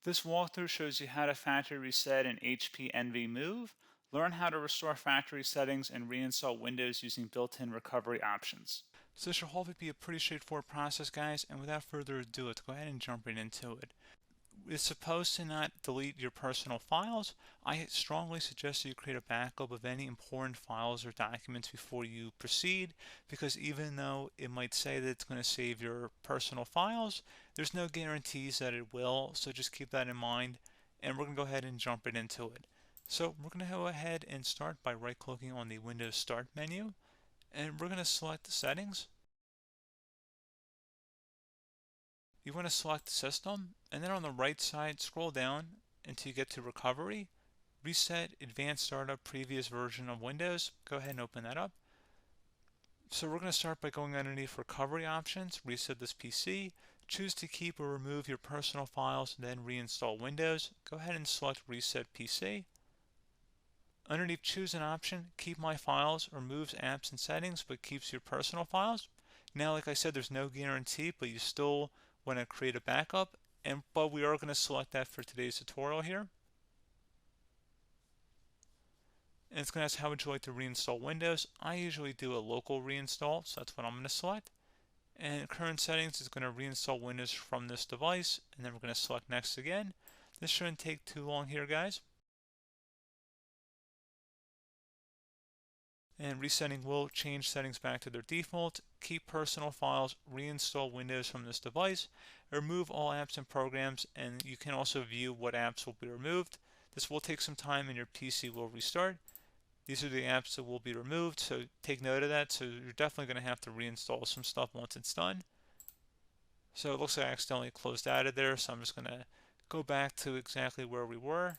This walkthrough shows you how to factory reset in HP Envy Move, learn how to restore factory settings, and reinstall Windows using built-in recovery options. So this should hopefully be a pretty straightforward process, guys, and without further ado, let's go ahead and jump right into it. It's supposed to not delete your personal files. I strongly suggest that you create a backup of any important files or documents before you proceed, because even though it might say that it's going to save your personal files, there's no guarantees that it will, so just keep that in mind, and we're going to go ahead and jump right into it. So we're going to go ahead and start by right-clicking on the Windows Start menu, and we're going to select the settings. You want to select System, and then on the right side, scroll down until you get to Recovery. Reset Advanced Startup Previous Version of Windows. Go ahead and open that up. So we're going to start by going underneath Recovery Options, reset this PC, choose to keep or remove your personal files, then reinstall Windows. Go ahead and select Reset PC. Underneath Choose an option, Keep My Files removes apps and settings but keeps your personal files. Now, like I said, there's no guarantee, but you still want to create a backup, but we are going to select that for today's tutorial here. And it's going to ask how would you like to reinstall Windows. I usually do a local reinstall, so that's what I'm going to select. And current settings is going to reinstall Windows from this device, and then we're going to select next again. This shouldn't take too long here, guys. And resetting will change settings back to their default, keep personal files, reinstall Windows from this device, remove all apps and programs, and you can also view what apps will be removed. This will take some time and your PC will restart. These are the apps that will be removed, so take note of that. So you're definitely going to have to reinstall some stuff once it's done. So it looks like I accidentally closed out of there, so I'm just going to go back to exactly where we were.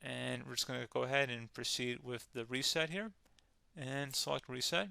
And we're just going to go ahead and proceed with the reset here and select reset.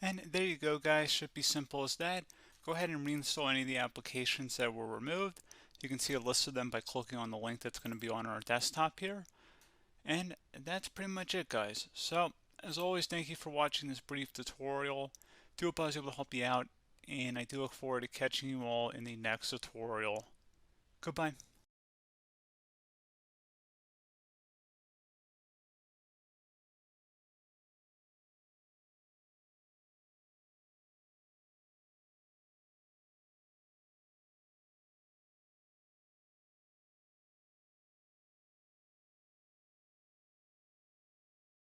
And there you go, guys. Should be simple as that. Go ahead and reinstall any of the applications that were removed. You can see a list of them by clicking on the link that's going to be on our desktop here. And that's pretty much it, guys. So, as always, thank you for watching this brief tutorial. Do hope I was able to help you out, and I do look forward to catching you all in the next tutorial. Goodbye.